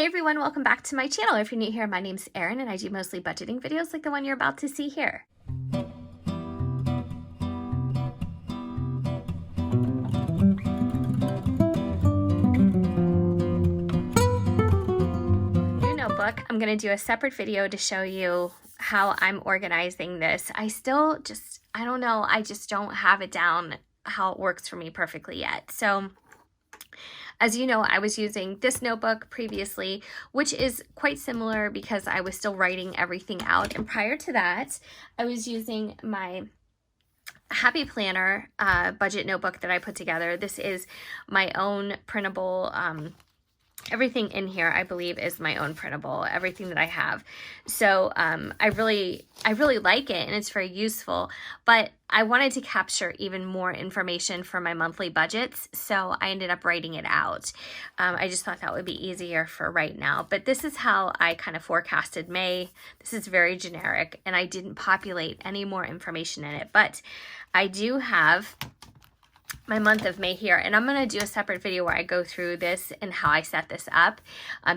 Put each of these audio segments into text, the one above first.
Hey everyone, welcome back to my channel. If you're new here, my name's Erin and I do mostly budgeting videos like the one you're about to see here. New notebook. I'm going to do a separate video to show you how I'm organizing this. I don't know, I just don't have it down how it works for me perfectly yet. So as you know, I was using this notebook previously, which is quite similar because I was still writing everything out. And prior to that, I was using my Happy Planner budget notebook that I put together. This is my own printable, everything in here, I believe, is my own printable, everything that I have. So I really like it and it's very useful, but I wanted to capture even more information for my monthly budgets. So I ended up writing it out. I just thought that would be easier for right now, but this is how I kind of forecasted May. This is very generic and I didn't populate any more information in it, but I do have my month of May here, and I'm going to do a separate video where I go through this and how I set this up,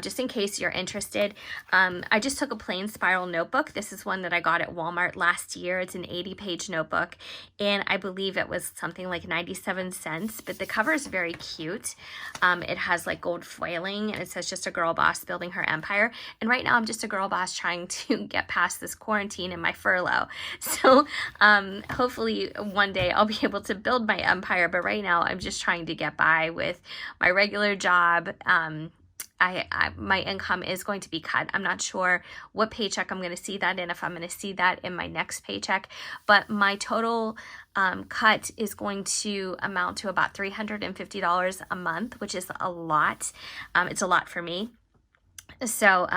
just in case you're interested. I just took a plain spiral notebook. This is one that I got at Walmart last year. It's an 80-page notebook, and I believe it was something like 97 cents, but the cover is very cute. It has like gold foiling, and it says just a girl boss building her empire, and right now I'm just a girl boss trying to get past this quarantine and my furlough. So hopefully one day I'll be able to build my empire, but right now I'm just trying to get by with my regular job. My income is going to be cut. I'm not sure what paycheck I'm going to see that in, if I'm going to see that in my next paycheck, but my total cut is going to amount to about $350 a month, which is a lot. It's a lot for me. So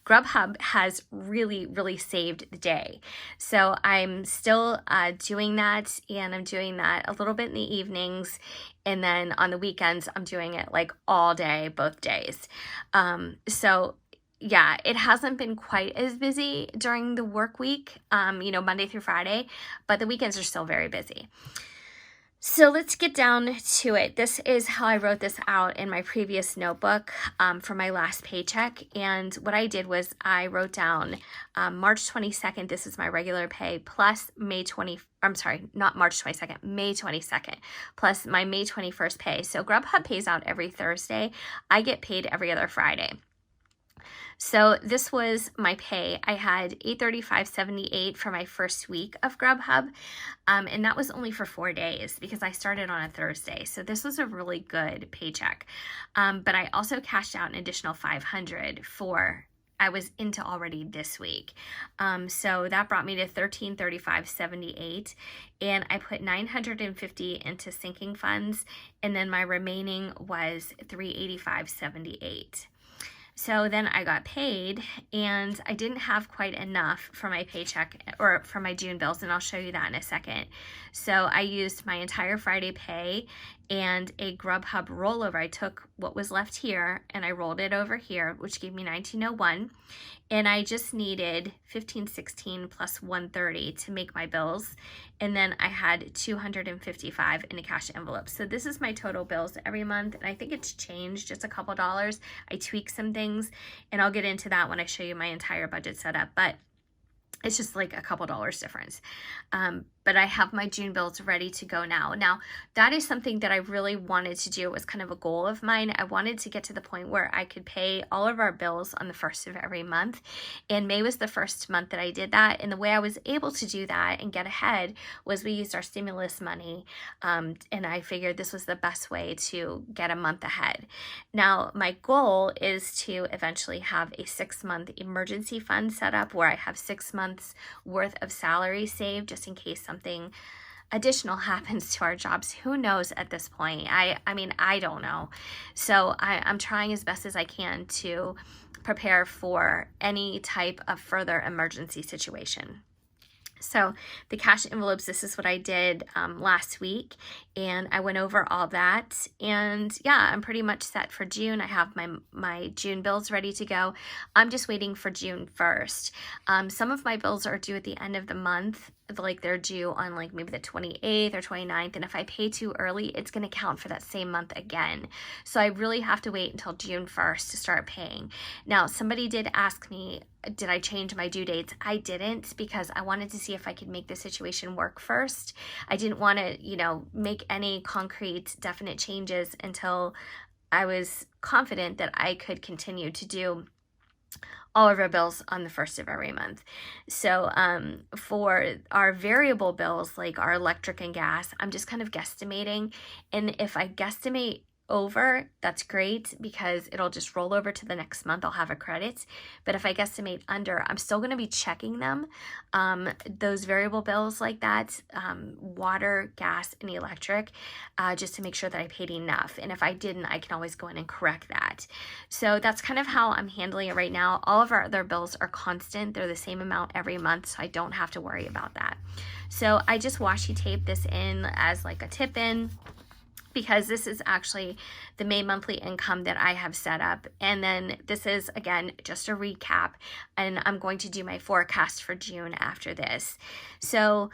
Grubhub has really saved the day. So I'm still doing that, and I'm doing that a little bit in the evenings, and then on the weekends I'm doing it like all day, both days. So yeah, it hasn't been quite as busy during the work week, Monday through Friday, but the weekends are still very busy. So let's get down to it. This is how I wrote this out in my previous notebook for my last paycheck. And what I did was I wrote down March 22nd, this is my regular pay, plus May 22nd, plus my May 21st pay. So Grubhub pays out every Thursday. I get paid every other Friday. So this was my pay. I had $835.78 for my first week of Grubhub, and that was only for 4 days because I started on a Thursday. So this was a really good paycheck. But I also cashed out an additional $500 I was into already this week. So that brought me to $1,335.78, and I put $950 into sinking funds, and then my remaining was $385.78. So then I got paid, and I didn't have quite enough for my paycheck or for my June bills, and I'll show you that in a second. So I used my entire Friday pay and a Grubhub rollover. I took what was left here and I rolled it over here, which gave me $1,901, and I just needed $1,516 plus $130 to make my bills, and then I had $255 in a cash envelope. So this is my total bills every month, and I think it's changed just a couple dollars. I tweaked some things, and I'll get into that when I show you my entire budget setup, but it's just like a couple dollars difference. But I have my June bills ready to go now. Now, that is something that I really wanted to do. It was kind of a goal of mine. I wanted to get to the point where I could pay all of our bills on the first of every month. And May was the first month that I did that. And the way I was able to do that and get ahead was we used our stimulus money. And I figured this was the best way to get a month ahead. Now, my goal is to eventually have a 6-month emergency fund set up where I have 6 months worth of salary saved just in case something additional happens to our jobs. Who knows at this point? I mean, I don't know. So I'm trying as best as I can to prepare for any type of further emergency situation. So the cash envelopes, this is what I did last week, and I went over all that, and yeah, I'm pretty much set for June. I have my June bills ready to go. I'm just waiting for June 1st. Some of my bills are due at the end of the month, like they're due on like maybe the 28th or 29th, and if I pay too early, it's going to count for that same month again. So I really have to wait until June 1st to start paying. Now, somebody did ask me, did I change my due dates? I didn't, because I wanted to see if I could make the situation work first. I didn't want to, you know, make any concrete, definite changes until I was confident that I could continue to do all of our bills on the 1st of every month. So for our variable bills, like our electric and gas, I'm just kind of guesstimating. And if I guesstimate over, that's great, because it'll just roll over to the next month. I'll have a credit. But if I guesstimate under, I'm still going to be checking them. Those variable bills like that, water, gas, and electric, just to make sure that I paid enough. And if I didn't, I can always go in and correct that. So that's kind of how I'm handling it right now. All of our other bills are constant. They're the same amount every month, so I don't have to worry about that. So I just washi tape this in as like a tip in, because this is actually the May monthly income that I have set up. And then this is, again, just a recap, and I'm going to do my forecast for June after this. So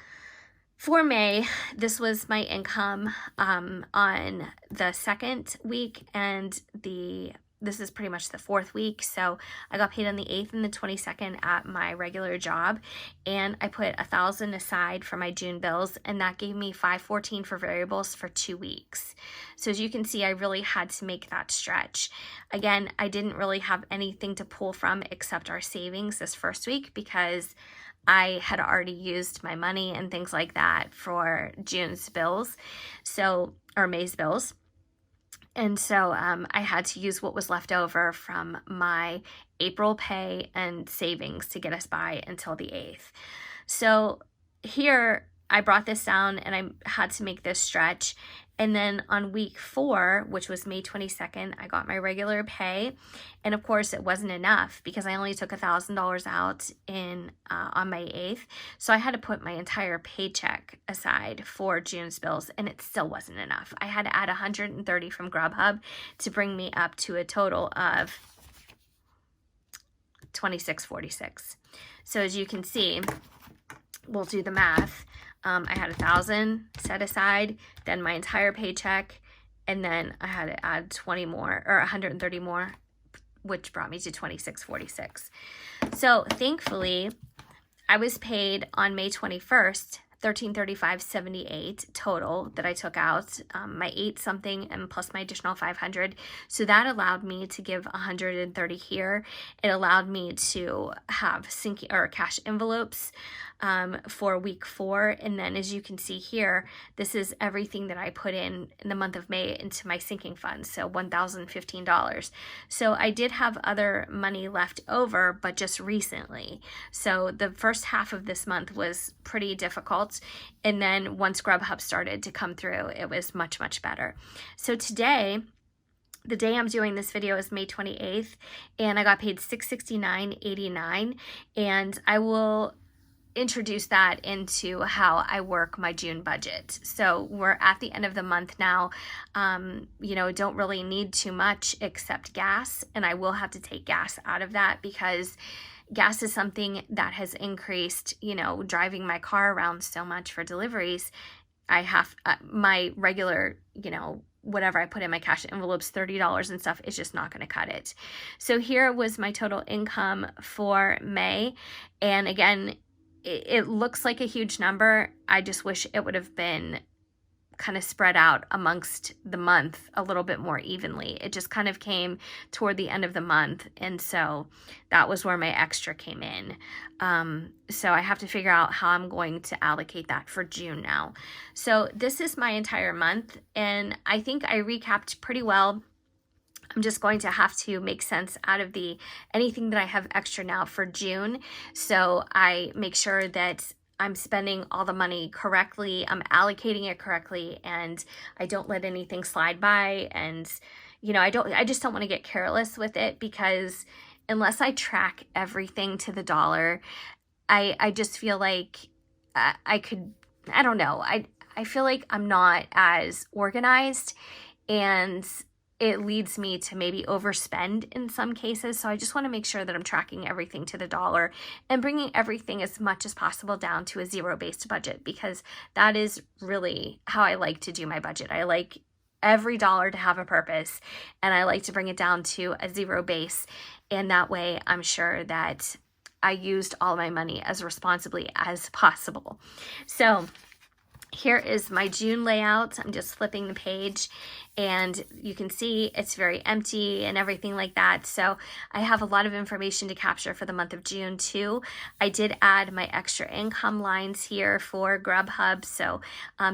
for May, this was my income on the 2nd week, and this is pretty much the 4th week. So I got paid on the 8th and the 22nd at my regular job, and I put $1,000 aside for my June bills, and that gave me $514 for variables for 2 weeks. So as you can see, I really had to make that stretch. Again, I didn't really have anything to pull from except our savings this first week, because I had already used my money and things like that for June's bills, or May's bills. And so I had to use what was left over from my April pay and savings to get us by until the 8th. So here I brought this down, and I had to make this stretch. And then on week 4, which was May 22nd, I got my regular pay. And of course, it wasn't enough, because I only took $1,000 out on May 8th. So I had to put my entire paycheck aside for June's bills, and it still wasn't enough. I had to add $130 from Grubhub to bring me up to a total of $26.46. So as you can see, we'll do the math. I had $1,000 set aside, then my entire paycheck, and then I had to add 20 more, or 130 more, which brought me to $26.46. So thankfully, I was paid on May 21st, $1,335.78 total that I took out, my 8 something and plus my additional $500. So that allowed me to give $130 here. It allowed me to have cash envelopes for week 4. And then as you can see here, this is everything that I put in the month of May into my sinking fund. So $1,015. So I did have other money left over, but just recently. So the first half of this month was pretty difficult. And then once Grubhub started to come through, it was much, much better. So today, the day I'm doing this video is May 28th, and I got paid $669.89, and I will introduce that into how I work my June budget. So we're at the end of the month now. Don't really need too much except gas, and I will have to take gas out of that, because gas is something that has increased, driving my car around so much for deliveries. I have my regular, whatever I put in my cash envelopes, $30 and stuff, is just not going to cut it. So here was my total income for May. And again, it looks like a huge number. I just wish it would have been kind of spread out amongst the month a little bit more evenly. It just kind of came toward the end of the month, and so that was where my extra came in. So I have to figure out how I'm going to allocate that for June now. So this is my entire month, and I think I recapped pretty well. I'm just going to have to make sense out of anything that I have extra now for June. So I make sure that I'm spending all the money correctly, I'm allocating it correctly, and I don't let anything slide by. And, I just don't want to get careless with it, because unless I track everything to the dollar, I just feel like I don't know. I feel like I'm not as organized, and it leads me to maybe overspend in some cases. So I just want to make sure that I'm tracking everything to the dollar and bringing everything as much as possible down to a zero-based budget, because that is really how I like to do my budget. I like every dollar to have a purpose, and I like to bring it down to a zero base. And that way I'm sure that I used all my money as responsibly as possible. So here is my June layout. I'm just flipping the page and you can see it's very empty and everything like that. So I have a lot of information to capture for the month of June too. I did add my extra income lines here for Grubhub. So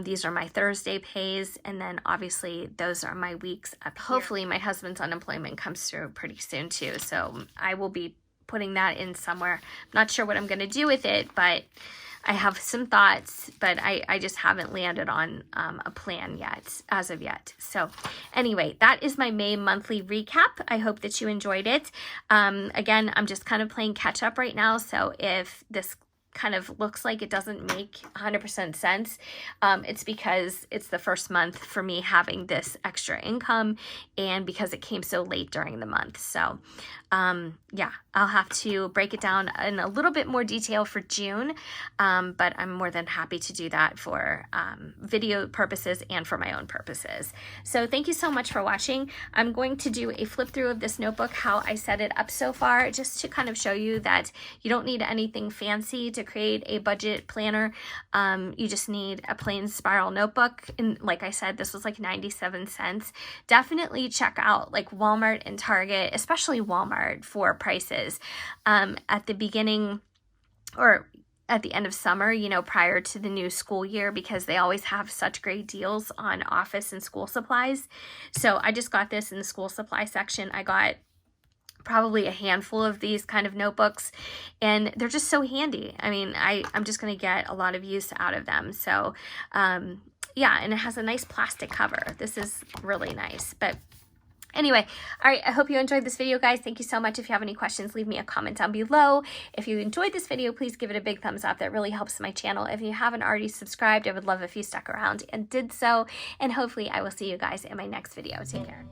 these are my Thursday pays, and then obviously those are my weeks up here. Hopefully my husband's unemployment comes through pretty soon too. So I will be putting that in somewhere. I'm not sure what I'm going to do with it, but I have some thoughts, but I just haven't landed on a plan yet, as of yet. So anyway, that is my May monthly recap. I hope that you enjoyed it. Again, I'm just kind of playing catch up right now. So if this kind of looks like it doesn't make 100% sense, it's because it's the first month for me having this extra income, and because it came so late during the month. So yeah, I'll have to break it down in a little bit more detail for June, but I'm more than happy to do that for video purposes and for my own purposes. So thank you so much for watching. I'm going to do a flip through of this notebook, how I set it up so far, just to kind of show you that you don't need anything fancy to create a budget planner. You just need a plain spiral notebook, and like I said, this was like 97 cents. Definitely check out like Walmart and Target, especially Walmart, for prices at the beginning or at the end of summer, you know, prior to the new school year, because they always have such great deals on office and school supplies. So I just got this in the school supply section. I got probably a handful of these kind of notebooks, and they're just so handy. I mean, I'm just going to get a lot of use out of them. So yeah, and it has a nice plastic cover. This is really nice. But anyway, all right, I hope you enjoyed this video, guys. Thank you so much. If you have any questions, leave me a comment down below. If you enjoyed this video, please give it a big thumbs up. That really helps my channel. If you haven't already subscribed, I would love if you stuck around and did so. And hopefully I will see you guys in my next video. Take care.